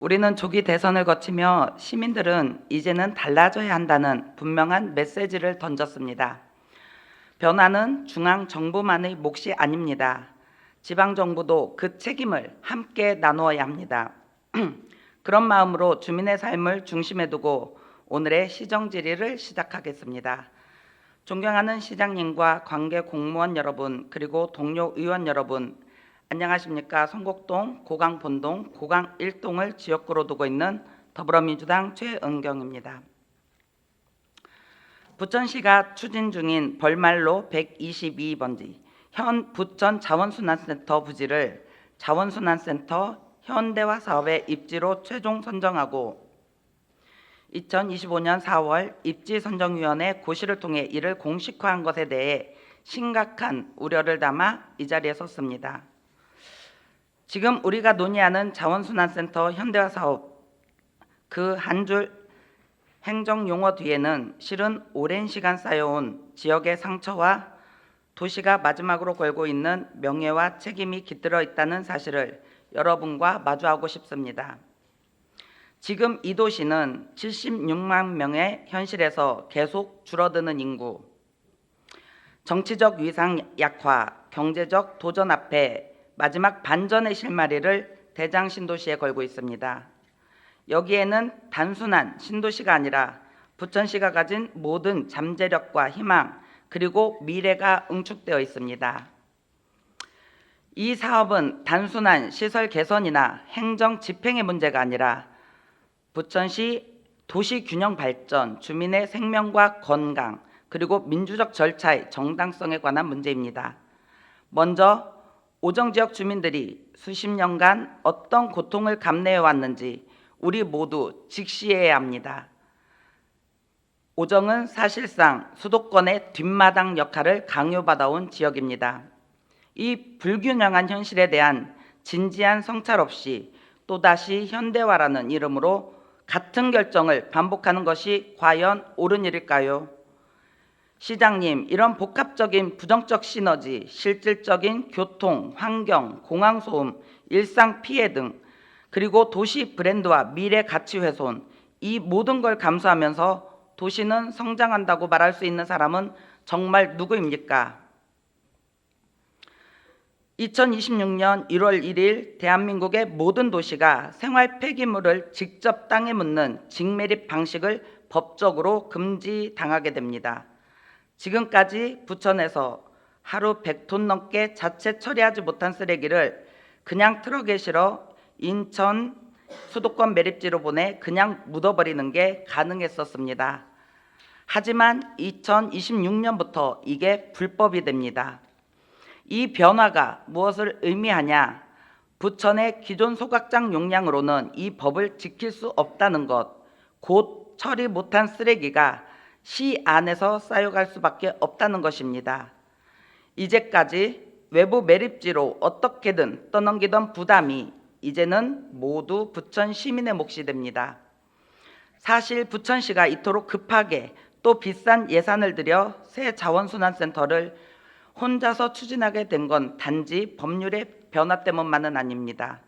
우리는 조기 대선을 거치며 시민들은 이제는 달라져야 한다는 분명한 메시지를 던졌습니다. 변화는 중앙 정부만의 몫이 아닙니다. 지방 정부도 그 책임을 함께 나누어야 합니다. 그런 마음으로 주민의 삶을 중심에 두고 오늘의 시정 질의를 시작하겠습니다. 존경하는 시장님과 관계 공무원 여러분, 그리고 동료 의원 여러분, 안녕하십니까. 성곡동, 고강본동, 고강 1동을 지역구로 두고 있는 더불어민주당 최은경입니다. 부천시가 추진 중인 벌말로 122번지 현 부천 자원순환센터 부지를 자원순환센터 현대화 사업의 입지로 최종 선정하고 2025년 4월 입지선정위원회 고시를 통해 이를 공식화한 것에 대해 심각한 우려를 담아 이 자리에 섰습니다. 지금 우리가 논의하는 자원순환센터 현대화 사업, 그 한 줄 행정용어 뒤에는 실은 오랜 시간 쌓여온 지역의 상처와 도시가 마지막으로 걸고 있는 명예와 책임이 깃들어 있다는 사실을 여러분과 마주하고 싶습니다. 지금 이 도시는 76만 명의 현실에서 계속 줄어드는 인구, 정치적 위상 약화, 경제적 도전 앞에 마지막 반전의 실마리를 대장 신도시에 걸고 있습니다. 여기에는 단순한 신도시가 아니라 부천시가 가진 모든 잠재력과 희망, 그리고 미래가 응축되어 있습니다. 이 사업은 단순한 시설 개선이나 행정 집행의 문제가 아니라 부천시 도시 균형 발전, 주민의 생명과 건강, 그리고 민주적 절차의 정당성에 관한 문제입니다. 먼저 오정지역 주민들이 수십 년간 어떤 고통을 감내해 왔는지 우리 모두 직시해야 합니다. 오정은 사실상 수도권의 뒷마당 역할을 강요받아온 지역입니다. 이 불균형한 현실에 대한 진지한 성찰 없이 또다시 현대화라는 이름으로 같은 결정을 반복하는 것이 과연 옳은 일일까요? 시장님, 이런 복합적인 부정적 시너지, 실질적인 교통, 환경, 공항소음, 일상 피해 등, 그리고 도시 브랜드와 미래 가치 훼손, 이 모든 걸 감수하면서 도시는 성장한다고 말할 수 있는 사람은 정말 누구입니까? 2026년 1월 1일 대한민국의 모든 도시가 생활 폐기물을 직접 땅에 묻는 직매립 방식을 법적으로 금지당하게 됩니다. 지금까지 부천에서 하루 100톤 넘게 자체 처리하지 못한 쓰레기를 그냥 트럭에 실어 인천 수도권 매립지로 보내 그냥 묻어버리는 게 가능했었습니다. 하지만 2026년부터 이게 불법이 됩니다. 이 변화가 무엇을 의미하냐? 부천의 기존 소각장 용량으로는 이 법을 지킬 수 없다는 것, 곧 처리 못한 쓰레기가 시 안에서 쌓여갈 수밖에 없다는 것입니다. 이제까지 외부 매립지로 어떻게든 떠넘기던 부담이 이제는 모두 부천 시민의 몫이 됩니다. 사실 부천시가 이토록 급하게 또 비싼 예산을 들여 새 자원순환센터를 혼자서 추진하게 된 건 단지 법률의 변화 때문만은 아닙니다.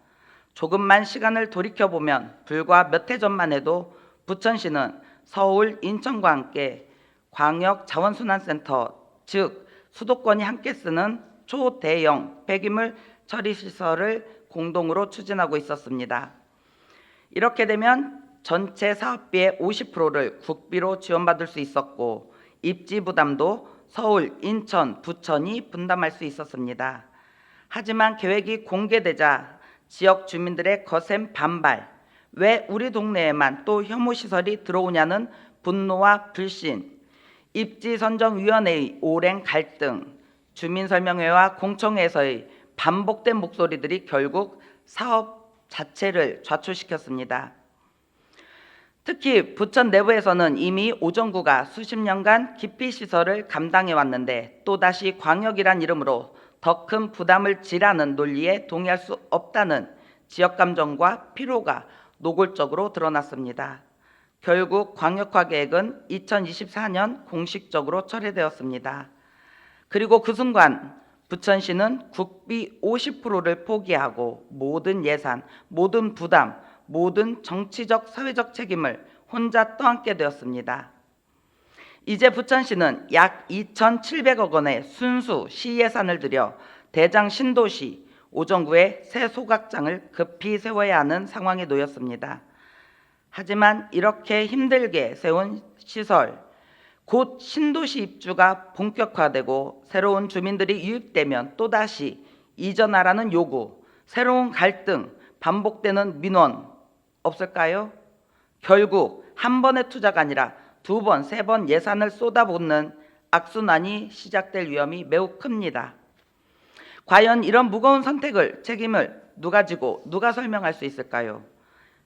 조금만 시간을 돌이켜보면 불과 몇 해 전만 해도 부천시는 서울, 인천과 함께 광역 자원순환센터, 즉 수도권이 함께 쓰는 초대형 폐기물 처리 시설을 공동으로 추진하고 있었습니다. 이렇게 되면 전체 사업비의 50%를 국비로 지원받을 수 있었고 입지 부담도 서울, 인천, 부천이 분담할 수 있었습니다. 하지만 계획이 공개되자 지역 주민들의 거센 반발, 왜 우리 동네에만 또 혐오시설이 들어오냐는 분노와 불신, 입지선정위원회의 오랜 갈등, 주민설명회와 공청회에서의 반복된 목소리들이 결국 사업 자체를 좌초시켰습니다. 특히 부천 내부에서는 이미 오정구가 수십 년간 기피시설을 감당해 왔는데 또다시 광역이란 이름으로 더 큰 부담을 지라는 논리에 동의할 수 없다는 지역감정과 피로가 노골적으로 드러났습니다. 결국 광역화 계획은 2024년 공식적으로 철회되었습니다. 그리고 그 순간 부천시는 국비 50%를 포기하고 모든 예산, 모든 부담, 모든 정치적, 사회적 책임을 혼자 떠안게 되었습니다. 이제 부천시는 약 2,700억 원의 순수 시 예산을 들여 대장 신도시 오정구에 새 소각장을 급히 세워야 하는 상황에 놓였습니다. 하지만 이렇게 힘들게 세운 시설, 곧 신도시 입주가 본격화되고 새로운 주민들이 유입되면 또다시 이전하라는 요구, 새로운 갈등, 반복되는 민원 없을까요? 결국 한 번의 투자가 아니라 두 번, 세 번 예산을 쏟아붓는 악순환이 시작될 위험이 매우 큽니다. 과연 이런 무거운 선택을, 책임을 누가 지고 누가 설명할 수 있을까요?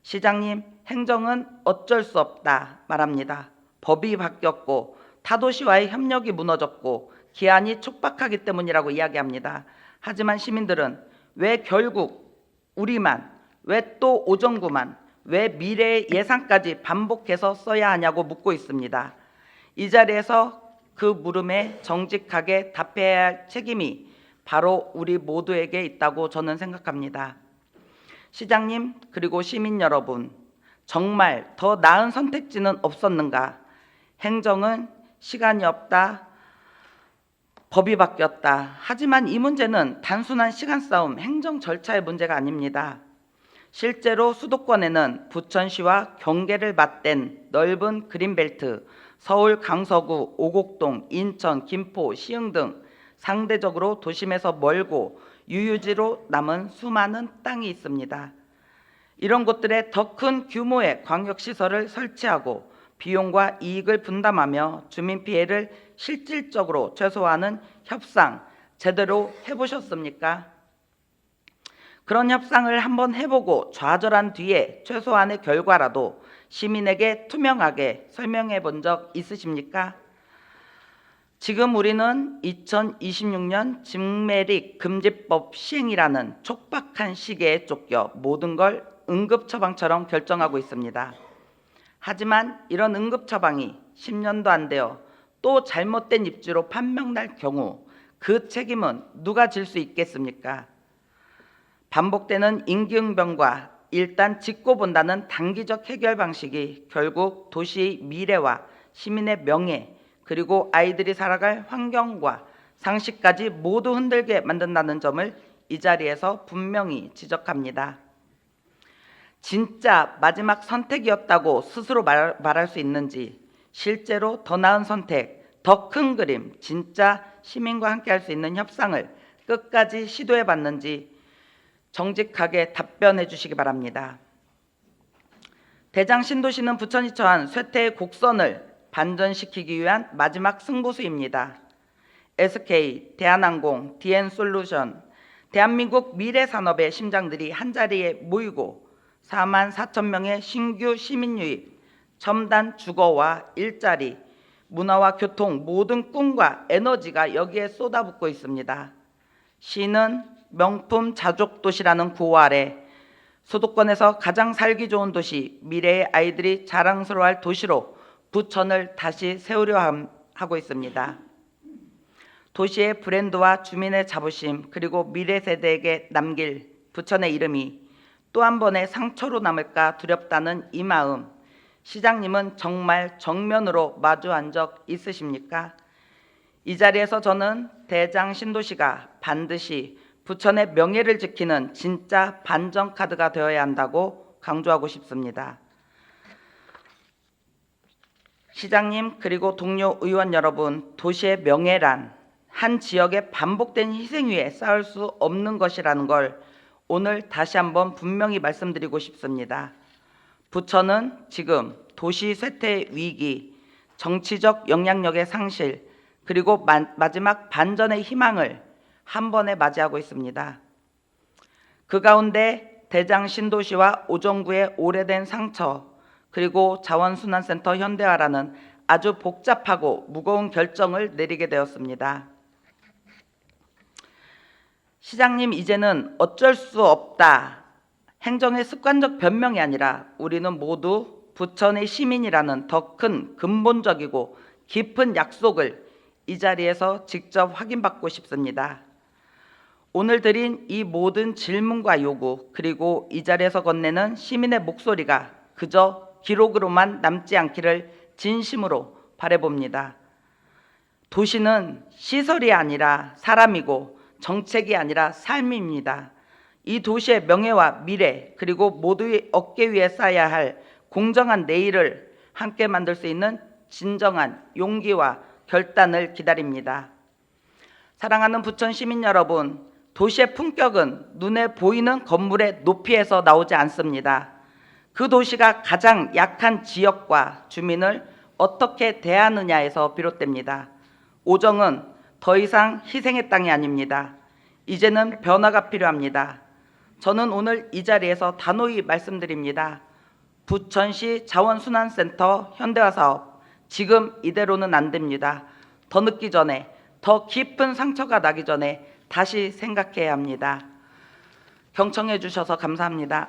시장님, 행정은 어쩔 수 없다 말합니다. 법이 바뀌었고 타도시와의 협력이 무너졌고 기한이 촉박하기 때문이라고 이야기합니다. 하지만 시민들은 왜 결국 우리만, 왜 또 오정구만, 왜 미래의 예산까지 반복해서 써야 하냐고 묻고 있습니다. 이 자리에서 그 물음에 정직하게 답해야 할 책임이 바로 우리 모두에게 있다고 저는 생각합니다. 시장님, 그리고 시민 여러분, 정말 더 나은 선택지는 없었는가? 행정은 시간이 없다, 법이 바뀌었다. 하지만 이 문제는 단순한 시간 싸움, 행정 절차의 문제가 아닙니다. 실제로 수도권에는 부천시와 경계를 맞댄 넓은 그린벨트, 서울 강서구, 오곡동, 인천, 김포, 시흥 등 상대적으로 도심에서 멀고 유유지로 남은 수많은 땅이 있습니다. 이런 곳들에 더 큰 규모의 광역시설을 설치하고 비용과 이익을 분담하며 주민 피해를 실질적으로 최소화하는 협상 제대로 해보셨습니까? 그런 협상을 한번 해보고 좌절한 뒤에 최소한의 결과라도 시민에게 투명하게 설명해 본 적 있으십니까? 지금 우리는 2026년 증매릭 금지법 시행이라는 촉박한 시기에 쫓겨 모든 걸 응급처방처럼 결정하고 있습니다. 하지만 이런 응급처방이 10년도 안 되어 또 잘못된 입지로 판명날 경우 그 책임은 누가 질 수 있겠습니까? 반복되는 임기응변과 일단 짚고 본다는 단기적 해결 방식이 결국 도시의 미래와 시민의 명예, 그리고 아이들이 살아갈 환경과 상식까지 모두 흔들게 만든다는 점을 이 자리에서 분명히 지적합니다. 진짜 마지막 선택이었다고 스스로 말할 수 있는지, 실제로 더 나은 선택, 더 큰 그림, 진짜 시민과 함께 할 수 있는 협상을 끝까지 시도해 봤는지 정직하게 답변해 주시기 바랍니다. 대장 신도시는 부천이 처한 쇠퇴의 곡선을 반전시키기 위한 마지막 승부수입니다. SK, 대한항공, DN솔루션, 대한민국 미래산업의 심장들이 한자리에 모이고 4만 4천 명의 신규 시민 유입, 첨단 주거와 일자리, 문화와 교통 모든 꿈과 에너지가 여기에 쏟아붓고 있습니다. 시는 명품 자족 도시라는 구호 아래 수도권에서 가장 살기 좋은 도시, 미래의 아이들이 자랑스러워할 도시로 부천을 다시 세우려 하고 있습니다. 도시의 브랜드와 주민의 자부심, 그리고 미래 세대에게 남길 부천의 이름이 또 한 번의 상처로 남을까 두렵다는 이 마음, 시장님은 정말 정면으로 마주한 적 있으십니까? 이 자리에서 저는 대장 신도시가 반드시 부천의 명예를 지키는 진짜 반전 카드가 되어야 한다고 강조하고 싶습니다. 시장님, 그리고 동료 의원 여러분, 도시의 명예란 한 지역의 반복된 희생 위에 쌓을 수 없는 것이라는 걸 오늘 다시 한번 분명히 말씀드리고 싶습니다. 부천은 지금 도시 쇠퇴 위기, 정치적 영향력의 상실, 그리고 마지막 반전의 희망을 한 번에 맞이하고 있습니다. 그 가운데 대장 신도시와 오정구의 오래된 상처, 그리고 자원순환센터 현대화라는 아주 복잡하고 무거운 결정을 내리게 되었습니다. 시장님, 이제는 어쩔 수 없다. 행정의 습관적 변명이 아니라 우리는 모두 부천의 시민이라는 더 큰 근본적이고 깊은 약속을 이 자리에서 직접 확인받고 싶습니다. 오늘 드린 이 모든 질문과 요구, 그리고 이 자리에서 건네는 시민의 목소리가 그저 기록으로만 남지 않기를 진심으로 바라봅니다. 도시는 시설이 아니라 사람이고 정책이 아니라 삶입니다. 이 도시의 명예와 미래, 그리고 모두의 어깨 위에 쌓아야 할 공정한 내일을 함께 만들 수 있는 진정한 용기와 결단을 기다립니다. 사랑하는 부천 시민 여러분, 도시의 품격은 눈에 보이는 건물의 높이에서 나오지 않습니다. 그 도시가 가장 약한 지역과 주민을 어떻게 대하느냐에서 비롯됩니다. 오정은 더 이상 희생의 땅이 아닙니다. 이제는 변화가 필요합니다. 저는 오늘 이 자리에서 단호히 말씀드립니다. 부천시 자원순환센터 현대화 사업, 지금 이대로는 안 됩니다. 더 늦기 전에, 더 깊은 상처가 나기 전에 다시 생각해야 합니다. 경청해 주셔서 감사합니다.